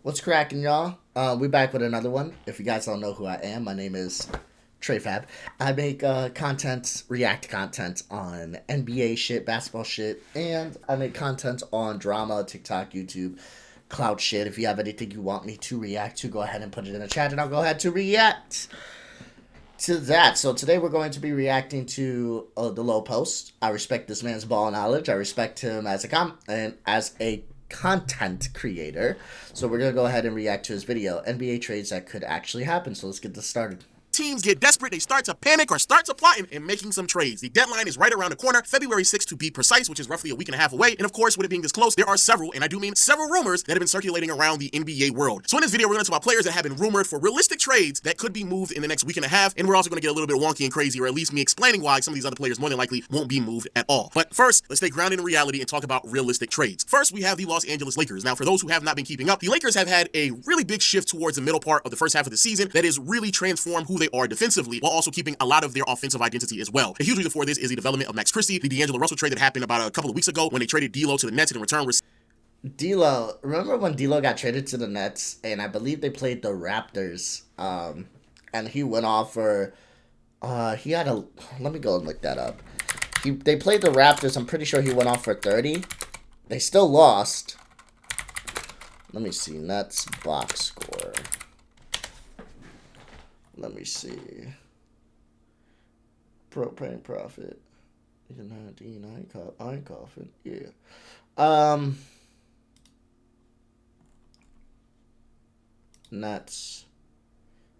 What's cracking, y'all? We back with another one. If you guys don't know who I am, my name is TreyFab. I make content, react content on NBA shit, basketball shit, and I make content on drama, TikTok, YouTube, cloud shit. If you have anything you want me to react to, go ahead and put it in the chat, and I'll go ahead to react to that. So today we're going to be reacting to the low post. I respect this man's ball knowledge. I respect him as a content creator. So we're gonna go ahead and react to his video. NBA trades that could actually happen. So let's get this started. Teams get desperate, they start to panic or start to plot and making some trades. The deadline is right around the corner, February 6th to be precise, which is roughly a week and a half away. And of course, with it being this close, there are several, and I do mean several rumors that have been circulating around the NBA world. So in this video, we're going to talk about players that have been rumored for realistic trades that could be moved in the next week and a half. And we're also going to get a little bit wonky and crazy, or at least me explaining why some of these other players more than likely won't be moved at all. But first, let's stay grounded in reality and talk about realistic trades. First, we have the Los Angeles Lakers. Now, for those who have not been keeping up, the Lakers have had a really big shift towards the middle part of the first half of the season that has really transformed who they are defensively, while also keeping a lot of their offensive identity as well. A huge reason for this is the development of Max Christie, the D'Angelo Russell trade that happened about a couple of weeks ago when they traded D'Lo to the Nets and in return D'Lo, remember when D'Lo got traded to the Nets, and I believe they played the Raptors, and he went off for, he had a, let me go and look that up. They played the Raptors, I'm pretty sure he went off for 30. They still lost. Let me see, Nets box score. Let me see. Propane profit. I ain't coughing. Yeah. Nets.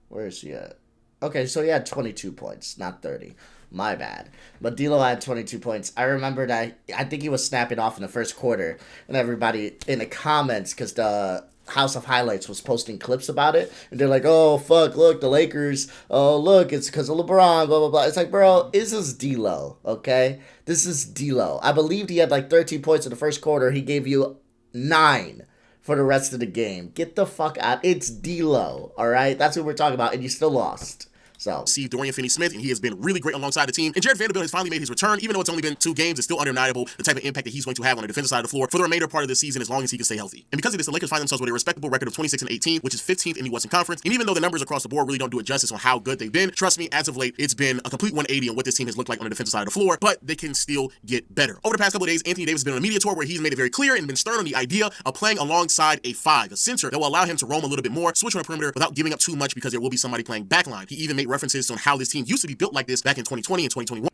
Where is he at? Okay, so he had 22 points, not 30. My bad. But D'Lo had 22 points. I remember that I think he was snapping off in the first quarter, and everybody in the comments, because the House of Highlights was posting clips about it, and they're like, "Oh fuck, look, the Lakers. Oh look, it's because of LeBron." Blah blah blah. It's like, bro, this is D'Lo. Okay, this is D'Lo. I believed he had like 13 points in the first quarter. He gave you 9 for the rest of the game. Get the fuck out. It's D'Lo. All right, that's what we're talking about, and you still lost. So, see Dorian Finney-Smith, and he has been really great alongside the team. And Jared Vanderbilt has finally made his return, even though it's only been 2 games. It's still undeniable the type of impact that he's going to have on the defensive side of the floor for the remainder part of the season, as long as he can stay healthy. And because of this, the Lakers find themselves with a respectable record of 26-18, which is 15th in the Western Conference. And even though the numbers across the board really don't do it justice on how good they've been, trust me, as of late, it's been a complete 180 on what this team has looked like on the defensive side of the floor. But they can still get better. Over the past couple of days, Anthony Davis has been on a media tour where he's made it very clear and been stern on the idea of playing alongside a 5, a center that will allow him to roam a little bit more, switch on the perimeter without giving up too much, because there will be somebody playing backline. He even made references on how this team used to be built like this back in 2020 and 2021.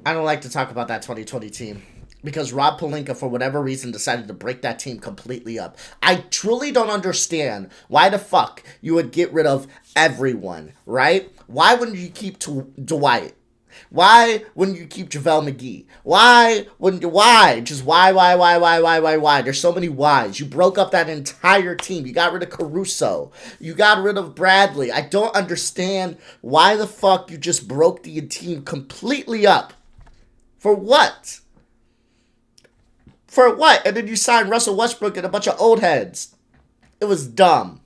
I don't like to talk about that 2020 team because Rob Pelinka, for whatever reason, decided to break that team completely up. I truly don't understand why the fuck you would get rid of everyone, right? Why wouldn't you keep Dwight? Why wouldn't you keep JaVale McGee? Why wouldn't you? Why? Just why? There's so many whys. You broke up that entire team. You got rid of Caruso. You got rid of Bradley. I don't understand why the fuck you just broke the team completely up. For what? For what? And then you signed Russell Westbrook and a bunch of old heads. It was dumb.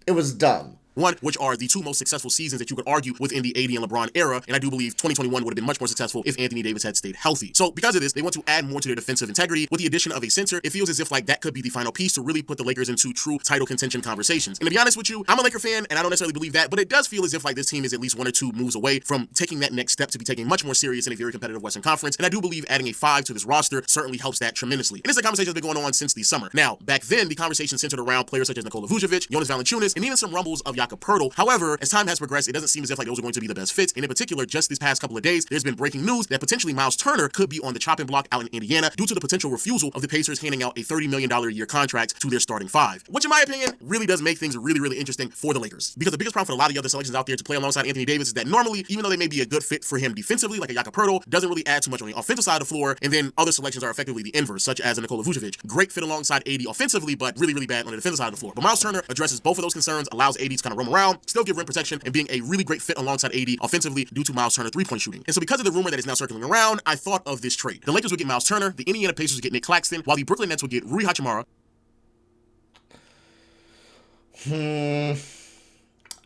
It was dumb. One, which are the 2 most successful seasons that you could argue within the AD and LeBron era, and I do believe 2021 would have been much more successful if Anthony Davis had stayed healthy. So because of this, they want to add more to their defensive integrity. With the addition of a center, it feels as if like that could be the final piece to really put the Lakers into true title contention conversations. And to be honest with you, I'm a Laker fan, and I don't necessarily believe that, but it does feel as if like this team is at least 1 or 2 moves away from taking that next step to be taken much more serious in a very competitive Western Conference. And I do believe adding a 5 to this roster certainly helps that tremendously. And it's a conversation that's been going on since the summer. Now, back then, the conversation centered around players such as Nikola Vucevic, Jonas Valanciunas, and even some rumbles of Jakob Poeltl. However, as time has progressed, it doesn't seem as if like those are going to be the best fits. And in particular, just this past couple of days, there's been breaking news that potentially Miles Turner could be on the chopping block out in Indiana due to the potential refusal of the Pacers handing out a $30 million a year contract to their starting 5, which in my opinion really does make things really, really interesting for the Lakers. Because the biggest problem for a lot of the other selections out there to play alongside Anthony Davis is that normally, even though they may be a good fit for him defensively, like a Jakob Poeltl, doesn't really add too much on the offensive side of the floor, and then other selections are effectively the inverse, such as a Nikola Vucevic. Great fit alongside AD offensively, but really, really bad on the defensive side of the floor. But Miles Turner addresses both of those concerns, allows AD to kind of roam around, still give rim protection, and being a really great fit alongside AD offensively due to Miles Turner 3-point shooting. And so because of the rumor that is now circling around, I thought of this trade. The Lakers would get Miles Turner, the Indiana Pacers would get Nick Claxton, while the Brooklyn Nets would get Rui Hachimura.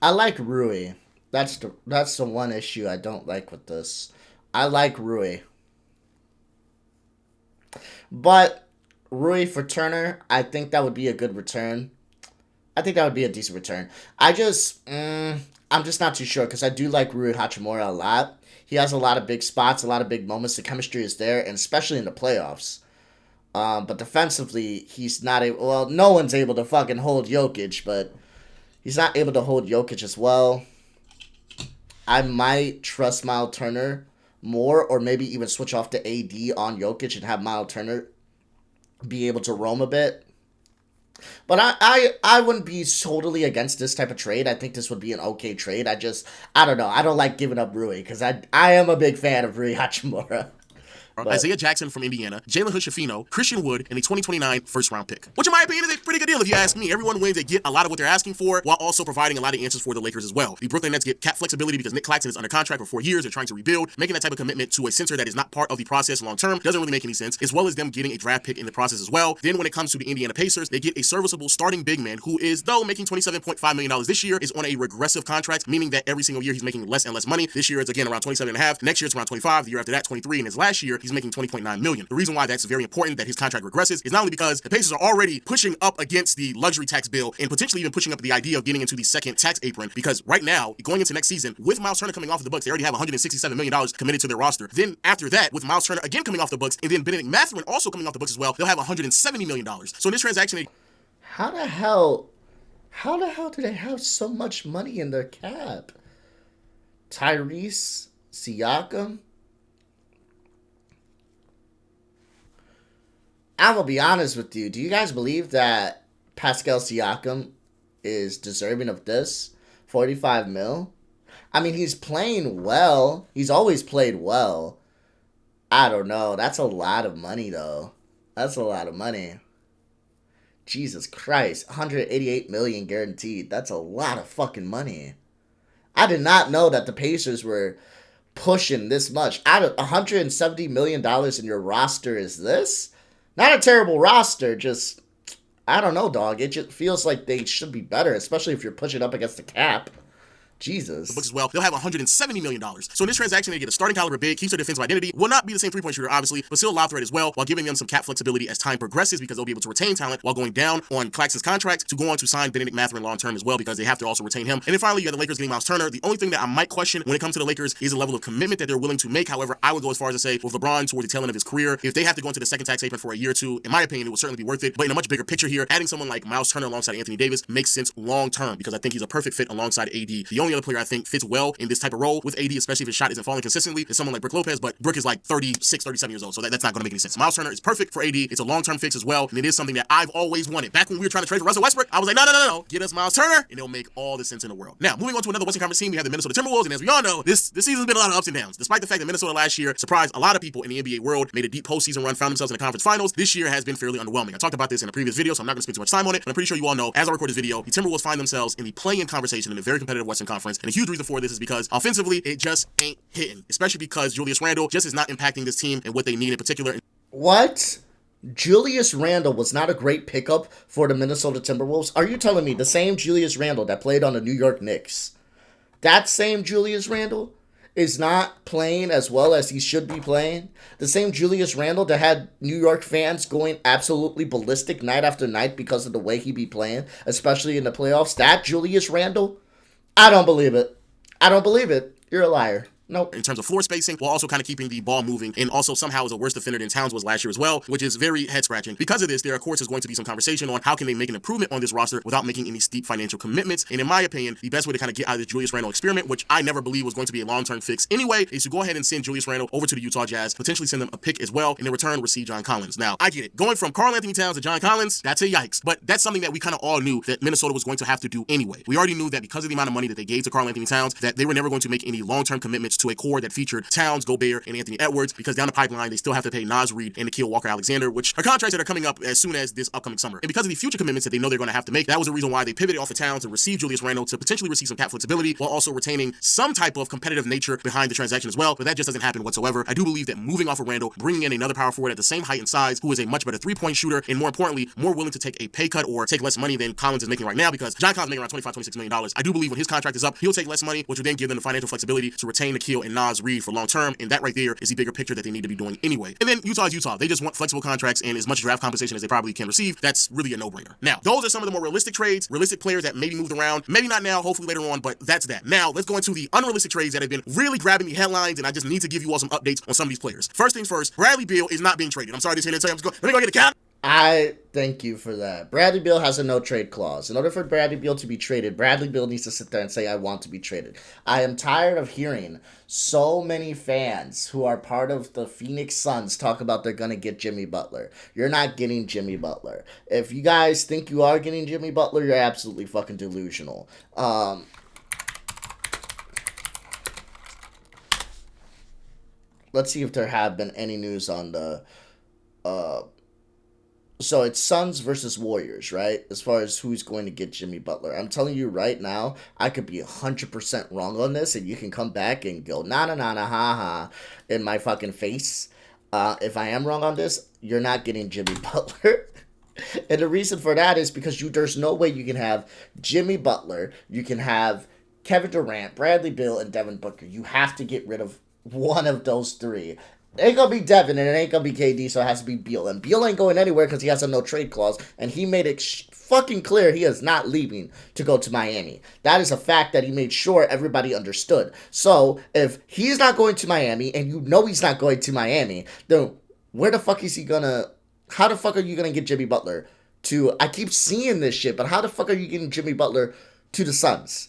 I like Rui. That's the one issue I don't like with this. I like Rui. But Rui for Turner, I think that would be a good return. I think that would be a decent return. I just, I'm just not too sure because I do like Rui Hachimura a lot. He has a lot of big spots, a lot of big moments. The chemistry is there, and especially in the playoffs. But defensively, he's not able. Well, no one's able to fucking hold Jokic, but he's not able to hold Jokic as well. I might trust Miles Turner more, or maybe even switch off to AD on Jokic and have Miles Turner be able to roam a bit. But I wouldn't be totally against this type of trade. I think this would be an okay trade. I don't know. I don't like giving up Rui because I am a big fan of Rui Hachimura. But Isaiah Jackson from Indiana, Jalen Hood-Schifino, Christian Wood, and a 2029 first-round pick. Which, in my opinion, is a pretty good deal if you ask me. Everyone wins. They get a lot of what they're asking for while also providing a lot of answers for the Lakers as well. The Brooklyn Nets get cap flexibility because Nick Claxton is under contract for 4 years. They're trying to rebuild. Making that type of commitment to a center that is not part of the process long-term doesn't really make any sense, as well as them getting a draft pick in the process as well. Then when it comes to the Indiana Pacers, they get a serviceable starting big man who is, though making $27.5 million this year, is on a regressive contract, meaning that every single year he's making less and less money. This year it's again around 27.5. Next year it's around 25. The year after that 23. And his last year he's making $20.9 million. The reason why that's very important that his contract regresses is not only because the Pacers are already pushing up against the luxury tax bill and potentially even pushing up the idea of getting into the second tax apron, because right now, going into next season, with Miles Turner coming off of the Bucks, they already have $167 million committed to their roster. Then after that, with Miles Turner again coming off the Bucks, and then Benedict Mathurin also coming off the Bucks as well, they'll have $170 million. So in this transaction, how the hell do they have so much money in their cap? Tyrese, Siakam. I'm gonna be honest with you. Do you guys believe that Pascal Siakam is deserving of this 45 mil? I mean, he's playing well. He's always played well. I don't know. That's a lot of money, though. That's a lot of money. Jesus Christ, 188 million guaranteed. That's a lot of fucking money. I did not know that the Pacers were pushing this much. Out of $170 million in your roster is this? Not a terrible roster, just, I don't know, dog. It just feels like they should be better, especially if you're pushing up against the cap. Jesus. The Bucks as well. They'll have $170 million. So in this transaction, they get a starting caliber big, keeps their defensive identity, will not be the same three-point shooter, obviously, but still a lob threat as well, while giving them some cap flexibility as time progresses because they'll be able to retain talent while going down on Claxton's contract to go on to sign Benedict Mathurin long-term as well because they have to also retain him. And then finally, you have the Lakers getting Miles Turner. The only thing that I might question when it comes to the Lakers is the level of commitment that they're willing to make. However, I would go as far as to say with LeBron towards the tail end of his career, if they have to go into the second tax apron for a year or two, in my opinion, it would certainly be worth it. But in a much bigger picture here, adding someone like Miles Turner alongside Anthony Davis makes sense long-term because I think he's a perfect fit alongside AD. The only other player I think fits well in this type of role with AD, especially if his shot isn't falling consistently, is someone like Brook Lopez, but Brook is like 36, 37 years old, so that's not going to make any sense. Miles Turner is perfect for AD. It's a long-term fix as well, and it is something that I've always wanted. Back when we were trying to trade for Russell Westbrook, I was like, no. Get us Miles Turner, and it'll make all the sense in the world. Now, moving on to another Western Conference team, we have the Minnesota Timberwolves, and as we all know, this season's been a lot of ups and downs. Despite the fact that Minnesota last year surprised a lot of people in the NBA world, made a deep postseason run, found themselves in the conference finals, this year has been fairly underwhelming. I talked about this in a previous video, so I'm not going to spend too much time on it, but I'm pretty sure you all know, as I record this video, the Timberwolves find themselves in the play-in conversation in a very competitive Western Conference, and a huge reason for this is because offensively, it just ain't hitting, especially because Julius Randle just is not impacting this team and what they need in particular. What? Julius Randle was not a great pickup for the Minnesota Timberwolves? Are you telling me the same Julius Randle that played on the New York Knicks, that same Julius Randle is not playing as well as he should be playing? The same Julius Randle that had New York fans going absolutely ballistic night after night because of the way he be playing, especially in the playoffs? That Julius Randle? I don't believe it. I don't believe it. You're a liar. Nope. In terms of floor spacing, while also kind of keeping the ball moving, and also somehow is a worse defender than Towns was last year as well, which is very head-scratching. Because of this, there of course is going to be some conversation on how can they make an improvement on this roster without making any steep financial commitments. And in my opinion, the best way to kind of get out of the Julius Randle experiment, which I never believed was going to be a long-term fix anyway, is to go ahead and send Julius Randle over to the Utah Jazz, potentially send them a pick as well, and in return receive John Collins. Now, I get it. Going from Karl-Anthony Towns to John Collins, that's a yikes. But that's something that we kind of all knew that Minnesota was going to have to do anyway. We already knew that because of the amount of money that they gave to Karl-Anthony Towns, that they were never going to make any long-term commitments to a core that featured Towns, Gobert, and Anthony Edwards, because down the pipeline, they still have to pay Naz Reid and Nikhil Walker-Alexander, which are contracts that are coming up as soon as this upcoming summer. And because of the future commitments that they know they're going to have to make, that was the reason why they pivoted off of Towns to receive Julius Randle to potentially receive some cap flexibility while also retaining some type of competitive nature behind the transaction as well. But that just doesn't happen whatsoever. I do believe that moving off of Randle, bringing in another power forward at the same height and size, who is a much better three-point shooter, and more importantly, more willing to take a pay cut or take less money than Collins is making right now, because John Collins is making around $25, $26 million. I do believe when his contract is up, he'll take less money, which will then give them the financial flexibility to retain the Hill and Nas Reed for long term, and that right there is the bigger picture that they need to be doing anyway. And then Utah is Utah. They just want flexible contracts and as much draft compensation as they probably can receive. That's really a no-brainer. Now, those are some of the more realistic trades, realistic players that maybe moved around. Maybe not now, hopefully later on, but that's that. Now, let's go into the unrealistic trades that have been really grabbing the headlines, and I just need to give you all some updates on some of these players. First things first, Bradley Beal is not being traded. I'm sorry to say that. Let me go get a count. I thank you for that. Bradley Beal has a no-trade clause. In order for Bradley Beal to be traded, Bradley Beal needs to sit there and say, I want to be traded. I am tired of hearing so many fans who are part of the Phoenix Suns talk about they're going to get Jimmy Butler. You're not getting Jimmy Butler. If you guys think you are getting Jimmy Butler, you're absolutely fucking delusional. Let's see if there have been any news on the... So it's Suns versus Warriors, right? As far as who's going to get Jimmy Butler. I'm telling you right now, I could be 100% wrong on this, and you can come back and go, na na na na ha ha, in my fucking face. If I am wrong on this, you're not getting Jimmy Butler. And the reason for that is because there's no way you can have Jimmy Butler, you can have Kevin Durant, Bradley Beal, and Devin Booker. You have to get rid of one of those three. It ain't gonna be Devin, and it ain't gonna be KD, so it has to be Beal. And Beal ain't going anywhere because he has a no-trade clause, and he made it fucking clear he is not leaving to go to Miami. That is a fact that he made sure everybody understood. So, if he's not going to Miami, and you know he's not going to Miami, then where the fuck is he gonna... How the fuck are you gonna get Jimmy Butler to... I keep seeing this shit, but how the fuck are you getting Jimmy Butler to the Suns?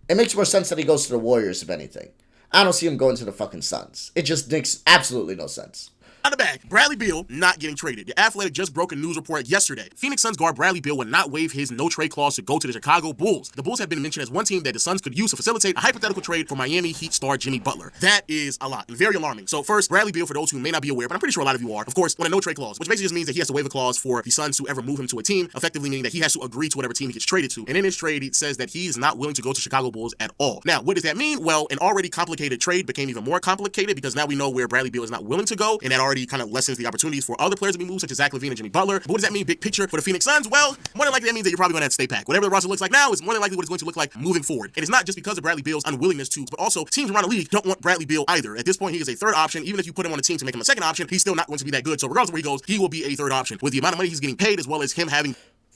It makes more sense that he goes to the Warriors, if anything. I don't see him going to the fucking Suns. It just makes absolutely no sense. On the back, Bradley Beal not getting traded. The Athletic just broke a news report yesterday. Phoenix Suns guard Bradley Beal would not waive his no-trade clause to go to the Chicago Bulls. The Bulls have been mentioned as one team that the Suns could use to facilitate a hypothetical trade for Miami Heat star Jimmy Butler. That is a lot and very alarming. So first, Bradley Beal, for those who may not be aware, but I'm pretty sure a lot of you are, of course, on a no-trade clause, which basically just means that he has to waive a clause for the Suns to ever move him to a team, effectively meaning that he has to agree to whatever team he gets traded to. And in his trade, it says that he is not willing to go to Chicago Bulls at all. Now, what does that mean? Well, an already complicated trade became even more complicated because now we know where Bradley Beal is not willing to go, and that already kind of lessens the opportunities for other players to be moved, such as Zach LaVine and Jimmy Butler. But what does that mean, big picture, for the Phoenix Suns? Well, more than likely that means that you're probably going to have to stay packed. Whatever the roster looks like now is more than likely what it's going to look like moving forward. And it's not just because of Bradley Beal's unwillingness to, but also teams around the league don't want Bradley Beal either. At this point, he is a third option. Even if you put him on a team to make him a second option, he's still not going to be that good. So regardless of where he goes, he will be a third option. With the amount of money he's getting paid, as well as him having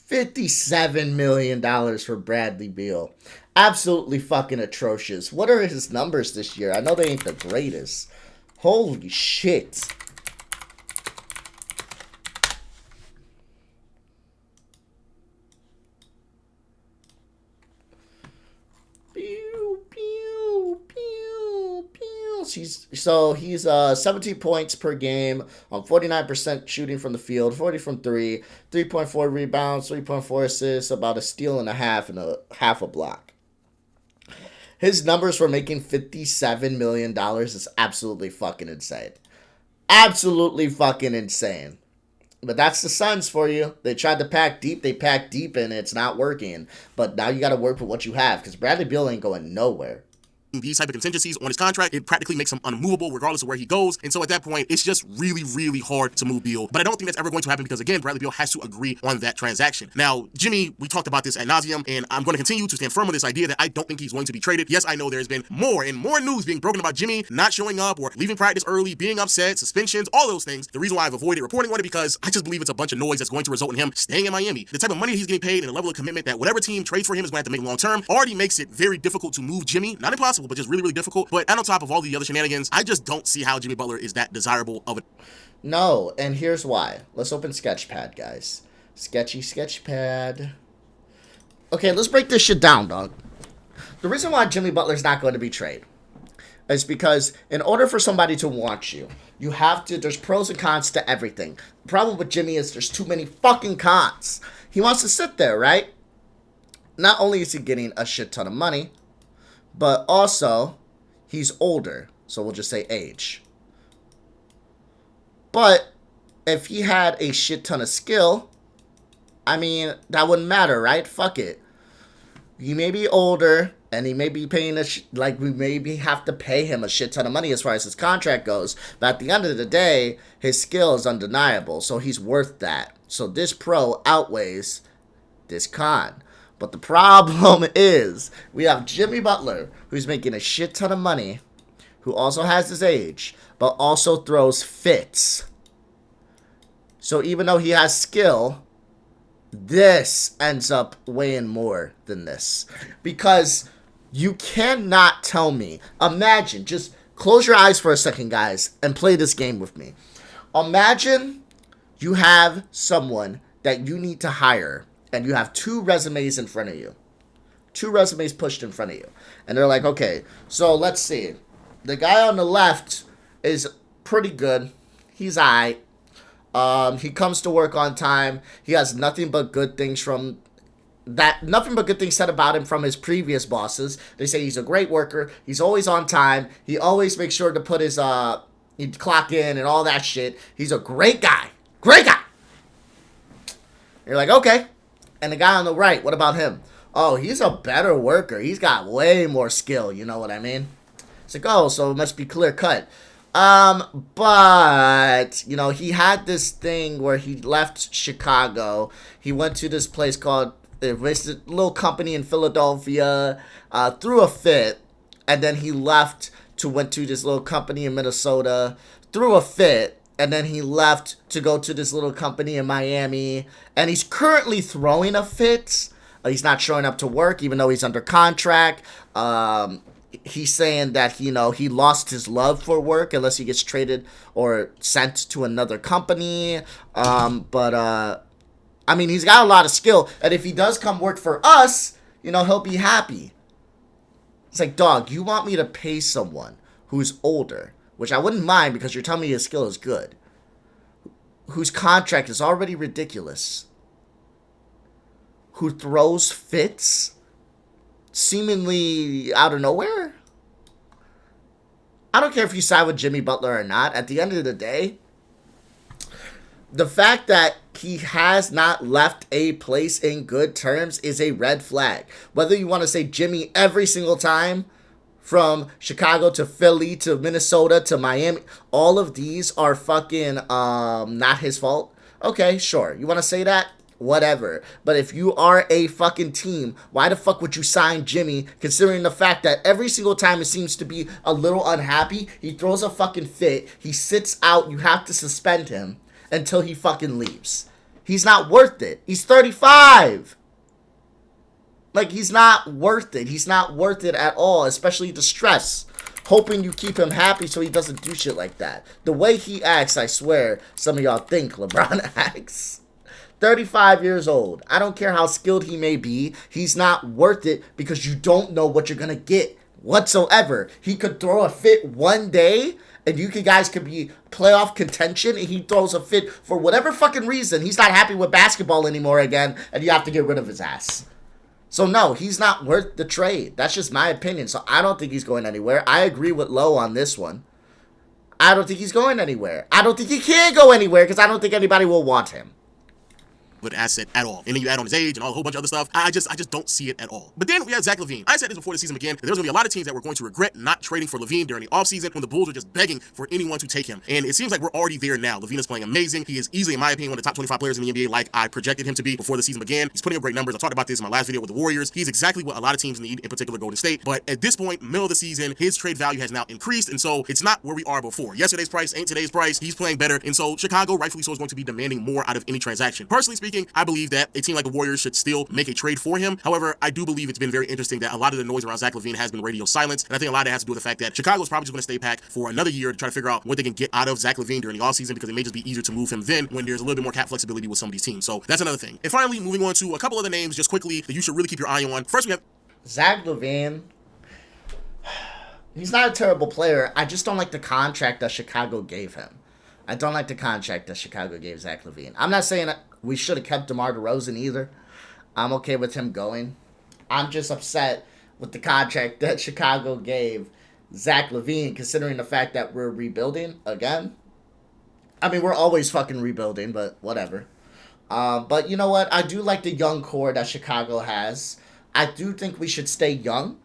$57 million for Bradley Beal. Absolutely fucking atrocious. What are his numbers this year? I know they ain't the greatest. Holy shit. He's 17 points per game on 49% shooting from the field, 40 from 3, 3.4 rebounds, 3.4 assists, about a steal and a half a block. His numbers for making $57 million is absolutely fucking insane. Absolutely fucking insane. But that's the Suns for you. They tried to pack deep, and it's not working. But now you got to work with what you have, because Bradley Beal ain't going nowhere. These type of contingencies on his contract, it practically makes him unmovable regardless of where he goes. And so at that point, it's just really, really hard to move Beal. But I don't think that's ever going to happen because, again, Bradley Beal has to agree on that transaction. Now, Jimmy, we talked about this ad nauseum, and I'm going to continue to stand firm on this idea that I don't think he's going to be traded. Yes, I know there's been more and more news being broken about Jimmy not showing up or leaving practice early, being upset, suspensions, all those things. The reason why I've avoided reporting on it because I just believe it's a bunch of noise that's going to result in him staying in Miami. The type of money he's getting paid and the level of commitment that whatever team trades for him is going to have to make long term already makes it very difficult to move Jimmy. Not impossible, but just really, really difficult. But on top of all the other shenanigans, I just don't see how Jimmy Butler is that desirable of it. No, and here's why. Let's open Sketchpad, guys. Sketchpad. Okay, let's break this shit down, dog. The reason why Jimmy Butler's not going to be traded is because in order for somebody to want you, you have to, there's pros and cons to everything. The problem with Jimmy is there's too many fucking cons. He wants to sit there, right? Not only is he getting a shit ton of money, but also he's older, so we'll just say age. But if he had a shit ton of skill, I mean, that wouldn't matter, right? Fuck it. He may be older, and he may be paying we maybe have to pay him a shit ton of money as far as his contract goes. But at the end of the day, his skill is undeniable, so he's worth that. So this pro outweighs this con. But the problem is we have Jimmy Butler, who's making a shit ton of money, who also has his age, but also throws fits. So even though he has skill, this ends up weighing more than this. Because you cannot tell me. Imagine, just close your eyes for a second, guys, and play this game with me. Imagine you have someone that you need to hire, and you have 2 resumes in front of you. 2 resumes pushed in front of you. And they're like, okay, so let's see. The guy on the left is pretty good. He's aight. He comes to work on time. He has nothing but good things from nothing but good things said about him from his previous bosses. They say he's a great worker. He's always on time. He always makes sure to put his he'd clock in and all that shit. He's a great guy. Great guy. You're like, okay. And the guy on the right, what about him? Oh, he's a better worker. He's got way more skill. You know what I mean? It's like, oh, so it must be clear cut. But, you know, he had this thing where he left Chicago. He went to this place called, it's a little company in Philadelphia, threw a fit. And then he left went to this little company in Minnesota, threw a fit. And then he left to go to this little company in Miami. And he's currently throwing a fit. He's not showing up to work, even though he's under contract. He's saying that, you know, he lost his love for work unless he gets traded or sent to another company. I mean, he's got a lot of skill. And if he does come work for us, you know, he'll be happy. It's like, dog, you want me to pay someone who's older, which I wouldn't mind because you're telling me his skill is good, whose contract is already ridiculous, who throws fits seemingly out of nowhere? I don't care if you side with Jimmy Butler or not. At the end of the day, the fact that he has not left a place in good terms is a red flag. Whether you want to say Jimmy every single time, from Chicago to Philly to Minnesota to Miami, all of these are fucking not his fault. Okay, sure. You want to say that? Whatever. But if you are a fucking team, why the fuck would you sign Jimmy, considering the fact that every single time it seems to be a little unhappy, he throws a fucking fit, he sits out, you have to suspend him until he fucking leaves. He's not worth it. He's 35. Like, he's not worth it. He's not worth it at all, especially the stress. Hoping you keep him happy so he doesn't do shit like that. The way he acts, I swear, some of y'all think LeBron acts. 35 years old. I don't care how skilled he may be. He's not worth it because you don't know what you're going to get whatsoever. He could throw a fit one day and you guys could be playoff contention and he throws a fit for whatever fucking reason. He's not happy with basketball anymore again and you have to get rid of his ass. So no, he's not worth the trade. That's just my opinion. So I don't think he's going anywhere. I agree with Lowe on this one. I don't think he's going anywhere. I don't think he can go anywhere because I don't think anybody will want him. Good asset at all. And then you add on his age and a whole bunch of other stuff. I just don't see it at all. But then we have Zach LaVine. I said this before the season began, that there was going to be a lot of teams that were going to regret not trading for LaVine during the offseason when the Bulls were just begging for anyone to take him. And it seems like we're already there now. LaVine is playing amazing. He is easily, in my opinion, one of the top 25 players in the NBA, like I projected him to be before the season began. He's putting up great numbers. I talked about this in my last video with the Warriors. He's exactly what a lot of teams need, in particular Golden State. But at this point, middle of the season, his trade value has now increased. And so it's not where we are before. Yesterday's price ain't today's price. He's playing better. And so Chicago, rightfully so, is going to be demanding more out of any transaction. Personally speaking, I believe that a team like the Warriors should still make a trade for him. However, I do believe it's been very interesting that a lot of the noise around Zach LaVine has been radio silence. And I think a lot of that has to do with the fact that Chicago is probably just going to stay packed for another year to try to figure out what they can get out of Zach LaVine during the offseason, because it may just be easier to move him then when there's a little bit more cap flexibility with some of these teams. So that's another thing. And finally, moving on to a couple other names just quickly that you should really keep your eye on. First, we have Zach LaVine. He's not a terrible player. I just don't like the contract that Chicago gave him. I don't like the contract that Chicago gave Zach LaVine. I'm not saying that we should have kept DeMar DeRozan either. I'm okay with him going. I'm just upset with the contract that Chicago gave Zach LaVine, considering the fact that we're rebuilding again. I mean, we're always fucking rebuilding, but whatever. But you know what? I do like the young core that Chicago has. I do think we should stay young.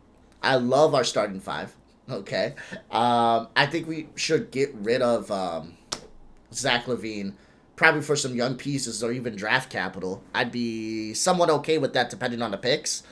I love our starting five. Okay. I think we should get rid of Zach LaVine probably for some young pieces or even draft capital. I'd be somewhat okay with that depending on the picks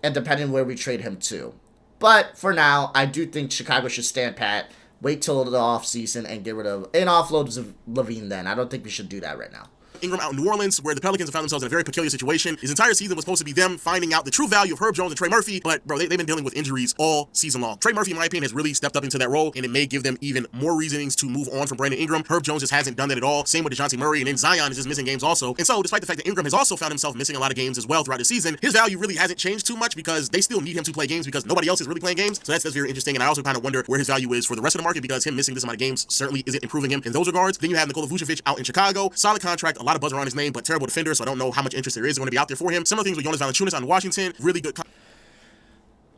and depending where we trade him to. But for now, I do think Chicago should stand pat, wait till the offseason, and get rid of and offload Levine then. I don't think we should do that right now. Ingram out in New Orleans, where the Pelicans have found themselves in a very peculiar situation. His entire season was supposed to be them finding out the true value of Herb Jones and Trey Murphy, but bro, they've been dealing with injuries all season long. Trey Murphy, in my opinion, has really stepped up into that role, and it may give them even more reasonings to move on from Brandon Ingram. Herb Jones just hasn't done that at all. Same with DeJounte Murray, and then Zion is just missing games also. And so, despite the fact that Ingram has also found himself missing a lot of games as well throughout the season, his value really hasn't changed too much because they still need him to play games because nobody else is really playing games. So that's very interesting, and I also kind of wonder where his value is for the rest of the market because him missing this amount of games certainly isn't improving him in those regards. Then you have Nikola Vucevic out in Chicago, solid contract, a lot of buzz around his name, but terrible defender, so I don't know how much interest there is going to be out there for him. Similar things with Jonas Valanciunas on Washington, really good.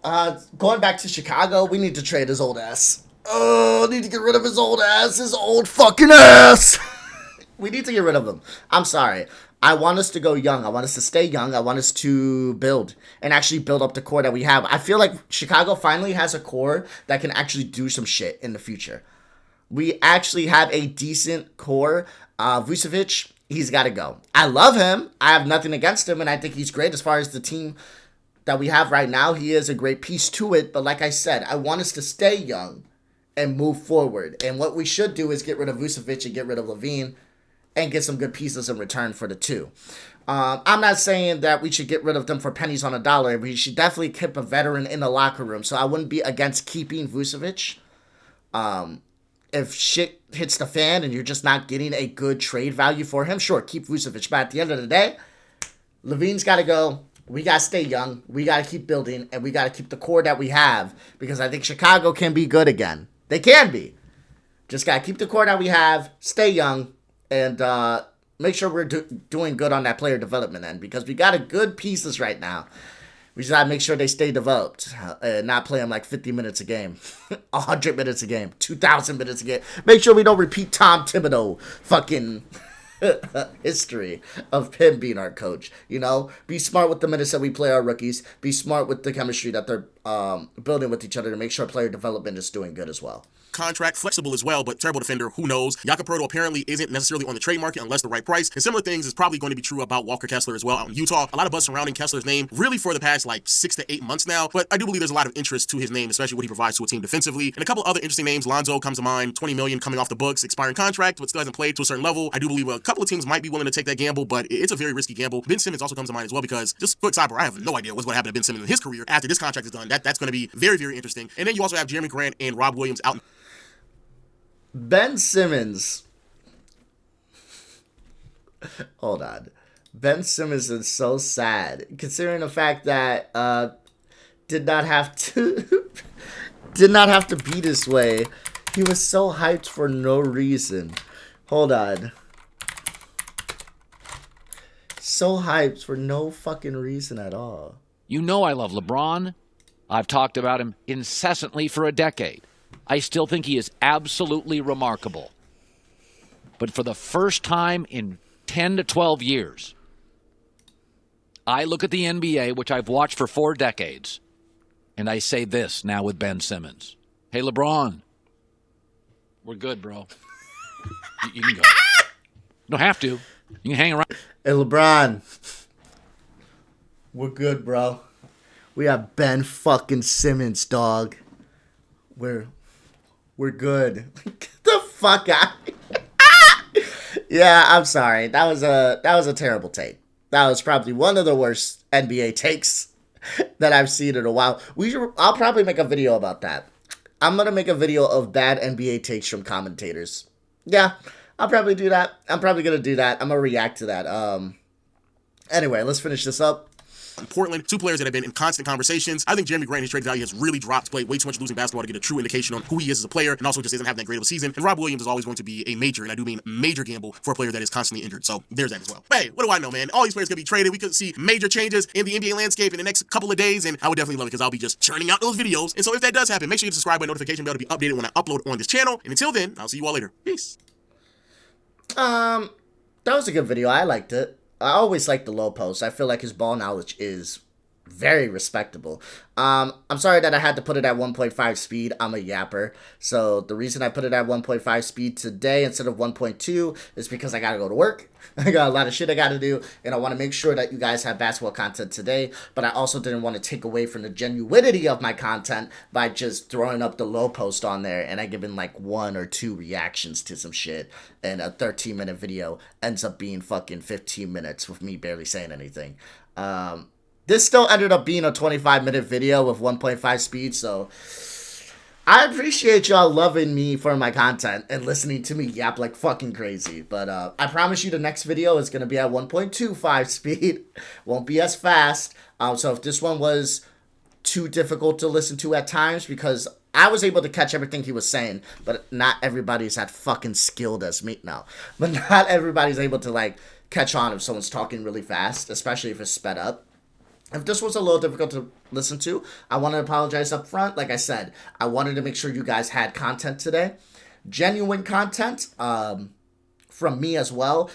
Going back to Chicago, we need to trade his old ass. Oh, need to get rid of his old ass, his old fucking ass. We need to get rid of him. I'm sorry. I want us to go young. I want us to stay young. I want us to build and actually build up the core that we have. I feel like Chicago finally has a core that can actually do some shit in the future. We actually have a decent core. Vucevic, he's got to go. I love him. I have nothing against him, and I think he's great as far as the team that we have right now. He is a great piece to it, but like I said, I want us to stay young and move forward. And what we should do is get rid of Vucevic and get rid of Levine and get some good pieces in return for the two. I'm not saying that we should get rid of them for pennies on a dollar. We should definitely keep a veteran in the locker room, so I wouldn't be against keeping Vucevic. If shit hits the fan and you're just not getting a good trade value for him, sure, keep Vucevic. But at the end of the day, Levine's got to go. We got to stay young. We got to keep building, and we got to keep the core that we have because I think Chicago can be good again. They can be. Just got to keep the core that we have, stay young, and make sure we're doing good on that player development end because we got a good pieces right now. We just got to make sure they stay developed and not play them like 50 minutes a game, 100 minutes a game, 2,000 minutes a game. Make sure we don't repeat Tom Thibodeau fucking history of him being our coach. You know, be smart with the minutes that we play our rookies. Be smart with the chemistry that they're building with each other to make sure player development is doing good as well. Contract, flexible as well, but terrible defender, who knows? Jakob Poeltl apparently isn't necessarily on the trade market unless the right price. And similar things is probably going to be true about Walker Kessler as well out in Utah. A lot of buzz surrounding Kessler's name really for the past like 6 to 8 months now, but I do believe there's a lot of interest to his name, especially what he provides to a team defensively. And a couple other interesting names, Lonzo comes to mind, $20 million coming off the books, expiring contract, but still hasn't played to a certain level. I do believe a couple of teams might be willing to take that gamble, but it's a very risky gamble. Ben Simmons also comes to mind as well because, just quick sidebar, I have no idea what's going to happen to Ben Simmons in his career after this contract is done. That's going to be very, very interesting. And then you also have Jeremy Grant and Rob Williams out. Ben Simmons. Hold on. Ben Simmons is so sad, considering the fact that did not have to be this way. He was so hyped for no reason. Hold on. So hyped for no fucking reason at all. You know I love LeBron. I've talked about him incessantly for a decade. I still think he is absolutely remarkable. But for the first time in 10 to 12 years, I look at the NBA, which I've watched for 4 decades, and I say this now with Ben Simmons. Hey, LeBron, we're good, bro. You can go. You don't have to. You can hang around. Hey, LeBron, we're good, bro. We have Ben fucking Simmons, dog. We're good. Get the fuck out. Yeah, I'm sorry. That was a terrible take. That was probably one of the worst NBA takes that I've seen in a while. I'll probably make a video about that. I'm gonna make a video of bad NBA takes from commentators. Yeah, I'll probably do that. I'm probably gonna do that. I'm gonna react to that. Anyway, let's finish this up. In Portland, 2 players that have been in constant conversations. I think Jeremy Grant, his trade value has really dropped. Played way too much losing basketball to get a true indication on who he is as a player, and also just isn't having that great of a season. And Rob Williams is always going to be a major, and I do mean major gamble for a player that is constantly injured. So there's that as well. But hey, what do I know, man? All these players could be traded. We could see major changes in the NBA landscape in the next couple of days, and I would definitely love it because I'll be just churning out those videos. And so if that does happen, make sure you subscribe by notification bell to be updated when I upload on this channel. And until then, I'll see you all later. Peace. That was a good video. I liked it. I always like the low post. I feel like his ball knowledge is very respectable. I'm sorry that I had to put it at 1.5 speed. I'm a yapper. So the reason I put it at 1.5 speed today instead of 1.2 is because I got to go to work. I got a lot of shit I got to do, and I want to make sure that you guys have basketball content today, but I also didn't want to take away from the genuinity of my content by just throwing up the low post on there, and I given like 1 or 2 reactions to some shit, and a 13-minute video ends up being fucking 15 minutes with me barely saying anything. This still ended up being a 25-minute video with 1.5 speed, so I appreciate y'all loving me for my content and listening to me yap like fucking crazy. But I promise you the next video is going to be at 1.25 speed. Won't be as fast. So if this one was too difficult to listen to at times, because I was able to catch everything he was saying, but not everybody's that fucking skilled as me. No. But not everybody's able to like catch on if someone's talking really fast, especially if it's sped up. If this was a little difficult to listen to, I want to apologize up front. Like I said, I wanted to make sure you guys had content today. Genuine content from me as well.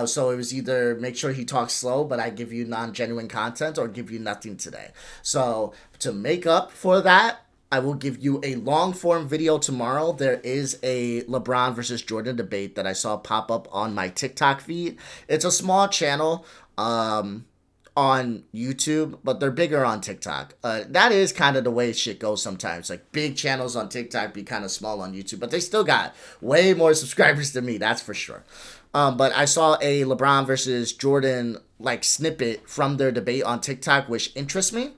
So it was either make sure he talks slow, but I give you non-genuine content, or give you nothing today. So to make up for that, I will give you a long-form video tomorrow. There is a LeBron versus Jordan debate that I saw pop up on my TikTok feed. It's a small channel. On YouTube, but they're bigger on TikTok. That is kind of the way shit goes sometimes. Like, big channels on TikTok be kind of small on YouTube, but they still got way more subscribers than me, that's for sure. But I saw a LeBron versus Jordan like snippet from their debate on TikTok, which interests me.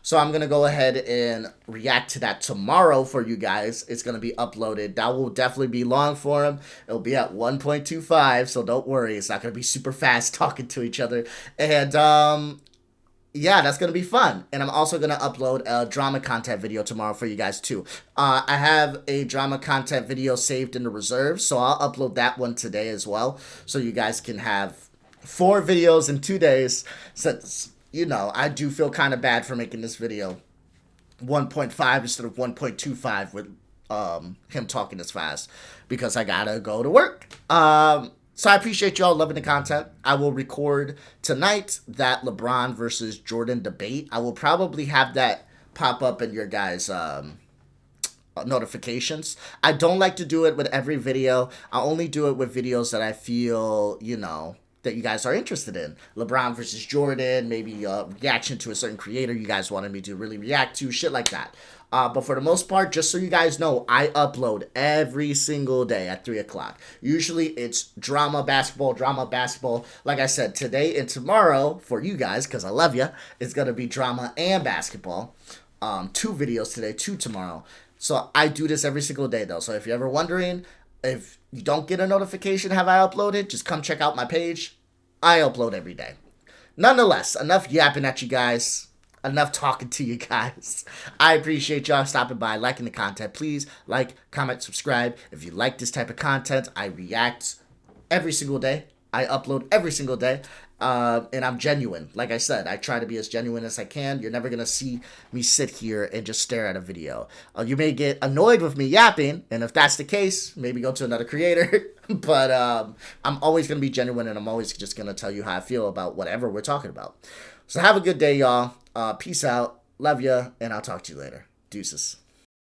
So I'm going to go ahead and react to that tomorrow for you guys. It's going to be uploaded. That will definitely be long form. It'll be at 1.25, so don't worry. It's not going to be super fast talking to each other. And yeah, that's going to be fun. And I'm also going to upload a drama content video tomorrow for you guys too. I have a drama content video saved in the reserve, so I'll upload that one today as well. So you guys can have 4 videos in 2 days, since, you know, I do feel kind of bad for making this video 1.5 instead of 1.25 with him talking this fast, because I gotta go to work. So I appreciate y'all loving the content. I will record tonight that LeBron versus Jordan debate. I will probably have that pop up in your guys' notifications. I don't like to do it with every video. I only do it with videos that I feel, you know, that you guys are interested in. LeBron versus Jordan, maybe a reaction to a certain creator you guys wanted me to really react to, shit like that. But for the most part, just so you guys know, I upload every single day at 3 o'clock. Usually it's drama, basketball. Like I said, today and tomorrow, for you guys, because I love you, it's going to be drama and basketball. 2 videos today, 2 tomorrow. So I do this every single day, though. So if you're ever wondering, if you don't get a notification, have I uploaded? Just come check out my page. I upload every day. Nonetheless, enough yapping at you guys. Enough talking to you guys. I appreciate y'all stopping by, liking the content. Please like, comment, subscribe. If you like this type of content, I react every single day. I upload every single day. And I'm genuine. Like I said, I try to be as genuine as I can. You're never going to see me sit here and just stare at a video. You may get annoyed with me yapping, and if that's the case, maybe go to another creator. But I'm always going to be genuine, and I'm always just going to tell you how I feel about whatever we're talking about. So have a good day, y'all. Peace out. Love ya, and I'll talk to you later. Deuces.